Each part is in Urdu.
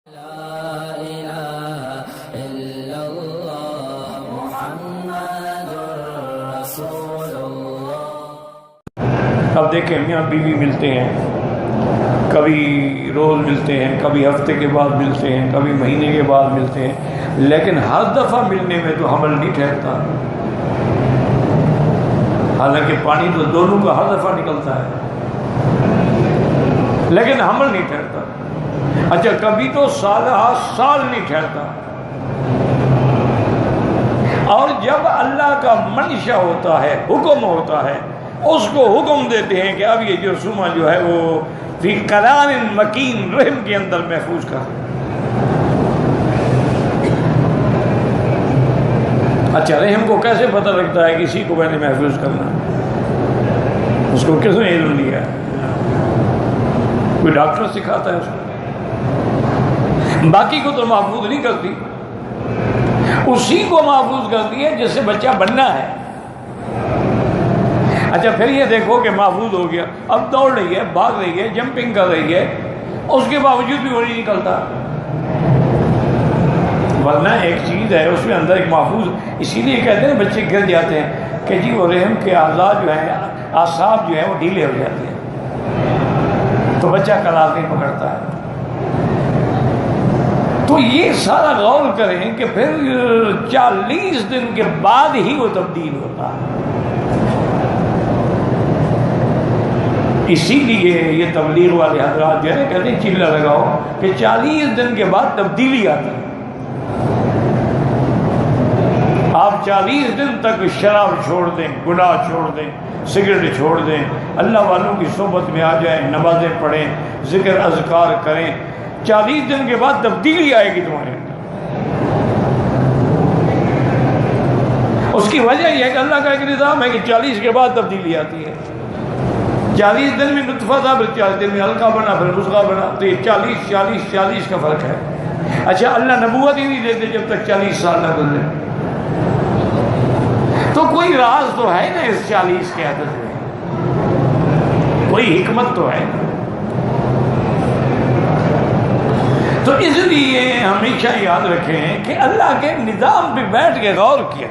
اب دیکھیں میاں بیوی ملتے ہیں، کبھی روز ملتے ہیں، کبھی ہفتے کے بعد ملتے ہیں، کبھی مہینے کے بعد ملتے ہیں، لیکن ہر دفعہ ملنے میں تو حمل نہیں ٹھہرتا، حالانکہ پانی تو دونوں کا ہر دفعہ نکلتا ہے لیکن حمل نہیں ٹھہرتا۔ اچھا کبھی تو سال نہیں ٹھہرتا، اور جب اللہ کا منشا ہوتا ہے، حکم ہوتا ہے، اس کو حکم دیتے ہیں کہ اب یہ جرثومہ جو ہے وہ فی قرار مکین رحم کے اندر محفوظ کر۔ اچھا رحم کو کیسے پتہ لگتا ہے کسی کو میں نے محفوظ کرنا؟ اس کو کس نے علم دیا ہے؟ کوئی ڈاکٹر سکھاتا ہے اس کو؟ باقی کو تو محفوظ نہیں کرتی، اسی کو محفوظ کرتی ہے جس سے بچہ بننا ہے۔ اچھا پھر یہ دیکھو کہ محفوظ ہو گیا، اب دوڑ رہی ہے، بھاگ رہی ہے، جمپنگ کر رہی ہے، اس کے باوجود بھی وہ نہیں نکلتا، ورنہ ایک چیز ہے اس میں اندر ایک محفوظ۔ اسی لیے کہتے ہیں بچے گر جاتے ہیں کہ جی وہ رحم کے اعضاء جو ہیں، اعصاب جو ہیں وہ ڈھیلے ہو جاتے ہیں تو بچہ قرار نہیں پکڑتا ہے۔ تو یہ سارا غور کریں کہ پھر 40 دن کے بعد ہی وہ تبدیل ہوتا ہے۔ اسی لیے یہ تبلیغ والے حضرات جو ہے کہتے ہیں چلہ لگاؤ کہ 40 دن کے بعد تبدیلی آتی ہے۔ آپ 40 دن تک شراب چھوڑ دیں، گناہ چھوڑ دیں، سگریٹ چھوڑ دیں، اللہ والوں کی صحبت میں آ جائیں، نمازیں پڑھیں، ذکر اذکار کریں، 40 دن کے بعد تبدیلی آئے گی تمہارے اندر۔ اس کی وجہ یہ ہے کہ اللہ کا ایک نظام ہے کہ 40 کے بعد تبدیلی آتی ہے۔ 40 دن میں نطفہ تھا، پھر 40 دن میں حلقہ بنا، پھر مضغہ بنا، تو یہ 40 کا فرق ہے۔ اچھا اللہ نبوت ہی نہیں دیتے جب تک 40 سال نہ گزرے، تو کوئی راز تو ہے نا اس 40 کے عدد میں، کوئی حکمت تو ہے نا۔ تو اس لیے ہمیشہ یاد رکھیں کہ اللہ کے نظام پہ بیٹھ کے غور کیا۔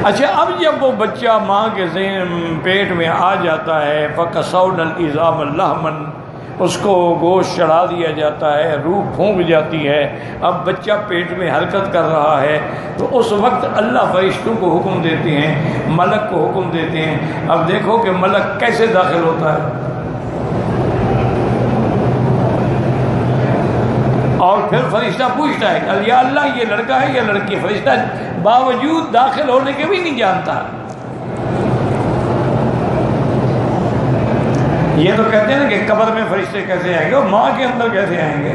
اچھا اب جب وہ بچہ ماں کے ذہن پیٹ میں آ جاتا ہے فَكَسَوْنَا الْعِظَامَ لَحْمًا، اس کو گوشت چڑھا دیا جاتا ہے، روح پھونک جاتی ہے، اب بچہ پیٹ میں حرکت کر رہا ہے، تو اس وقت اللہ فرشتوں کو حکم دیتے ہیں، ملک کو حکم دیتے ہیں۔ اب دیکھو کہ ملک کیسے داخل ہوتا ہے، اور پھر فرشتہ پوچھتا ہے کہ یا اللہ یہ لڑکا ہے یا لڑکی؟ فرشتہ باوجود داخل ہونے کے بھی نہیں جانتا۔ یہ تو کہتے ہیں نا کہ قبر میں فرشتے کیسے آئیں گے، اور ماں کے اندر کیسے آئیں گے؟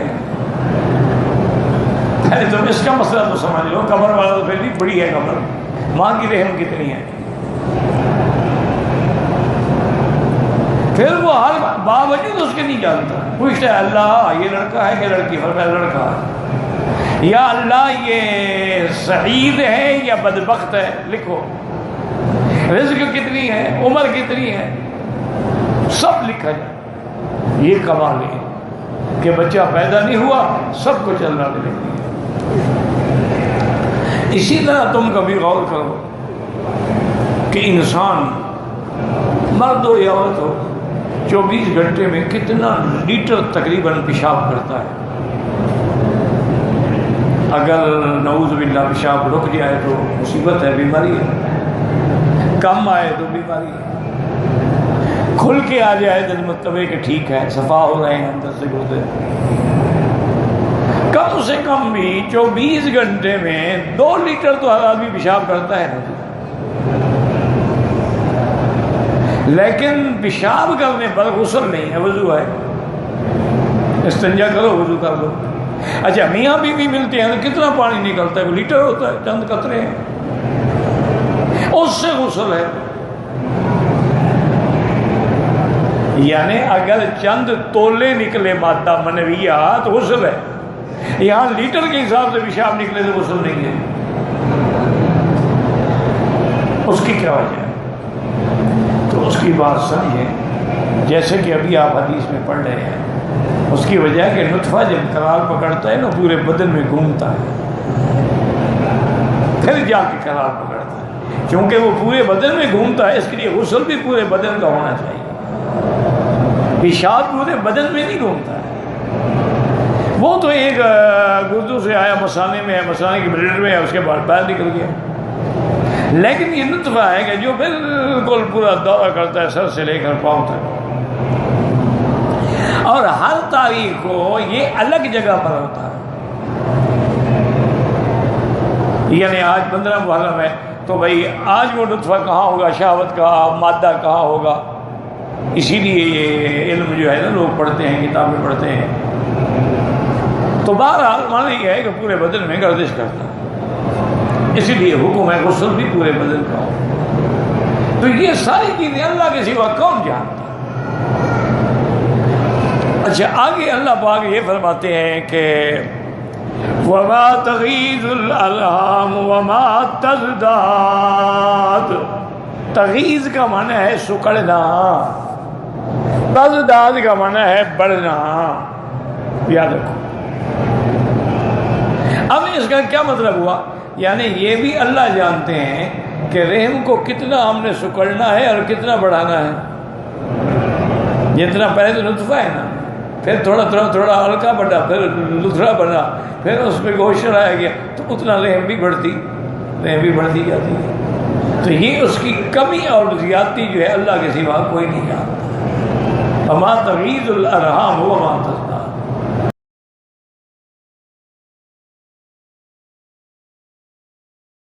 تم اس کا مسئلہ تو سمجھ لو، قبر والا تو پھر بھی بڑی ہے قبر، ماں کی رحم کتنی ہے۔ پھر وہ ہر باوجود اس کے نہیں جانتا، پوچھتا ہے اللہ یہ لڑکا ہے کہ لڑکی؟ فرمایا لڑکا ہے۔ یا اللہ یہ سعید ہے یا بدبخت ہے؟ لکھو، رزق کتنی ہے، عمر کتنی ہے، سب لکھا جائے۔ یہ کمال ہے کہ بچہ پیدا نہیں ہوا، سب کو چلنا ملے۔ اسی طرح تم کبھی غور کرو کہ انسان مرد ہو یا عورت ہو 24 گھنٹے میں کتنا لیٹر تقریباً پیشاب کرتا ہے۔ اگر نعوذ باللہ پیشاب رک جائے تو مصیبت ہے، بیماری ہے، کم آئے تو بیماری ہے، کھل کے آ جائے تو مطلب ہے کہ ٹھیک ہے، صفا ہو رہے ہیں اندر سے گردے۔ کم سے کم بھی 24 گھنٹے میں 2 لیٹر تو ہر آدمی پیشاب کرتا ہے، لیکن پیشاب کرنے پر غسل نہیں ہے، وضو ہے، استنجا کرو، وضو کر لو۔ اچھا میاں بیوی ملتے ہیں تو کتنا پانی نکلتا ہے؟ لیٹر ہوتا ہے، چند قطرے ہیں، اس سے غسل ہے۔ یعنی اگر چند تولے نکلے مادہ منویہ تو غسل ہے، یہاں لیٹر کے حساب سے پیشاب نکلے تو غسل نہیں ہے۔ اس کی کیا وجہ ہے؟ تو اس کی بات سمجھیں، جیسے کہ ابھی آپ حدیث میں پڑھ رہے ہیں اس کی وجہ ہے کہ نطفہ جب قرار پکڑتا ہے نا پورے بدن میں گھومتا ہے، پھر جا کے قرار پکڑتا ہے، کیونکہ وہ پورے بدن میں گھومتا ہے، اس کے لیے غسل بھی پورے بدن کا ہونا چاہیے، پیشاب پورے بدن میں نہیں گھومتا ہے۔ وہ تو ایک گردوں سے آیا، مثانے میں ہے، مثانے کی بلیڈر میں ہے، اس کے بعد باہر نکل گیا، لیکن یہ نطفہ ہے کہ جو بالکل پورا دورہ کرتا ہے سر سے لے کر پاؤں تک، اور ہر تاریخ کو یہ الگ جگہ پر ہوتا ہے۔ یعنی آج 15 محرم ہے تو بھائی آج وہ نطفہ کہاں ہوگا، شہوت کا مادہ کہاں ہوگا، اسی لیے یہ علم جو ہے نا لوگ پڑھتے ہیں، کتابیں پڑھتے ہیں، تو بہرحال مانا یہ ہے کہ پورے بدن میں گردش کرتا ہے، اسی لیے حکم ہے غسل بھی پورے بدن کا ہو۔ تو یہ ساری چیزیں اللہ کے سوا کون جانتا؟ اچھا آگے اللہ پاک یہ فرماتے ہیں کہ وما تغیض الارحام وما تزداد، تغیض کا معنی ہے سکڑنا، تزداد کا معنی ہے بڑھنا، یاد رکھو۔ اب اس کا کیا مطلب ہوا؟ یعنی یہ بھی اللہ جانتے ہیں کہ رحم کو کتنا ہم نے سکڑنا ہے اور کتنا بڑھانا ہے۔ جتنا پہلے تو نطفہ ہے نا، پھر تھوڑا ہلکا بڑھا، پھر لتھڑا بنا، پھر اس میں گوشت چڑھایا گیا، تو اتنا رحم بھی بڑھتی جاتی ہے۔ تو یہ اس کی کمی اور زیادتی جو ہے اللہ کے سوا کوئی نہیں جانتا۔ وما تغیض الارحام وما تزداد۔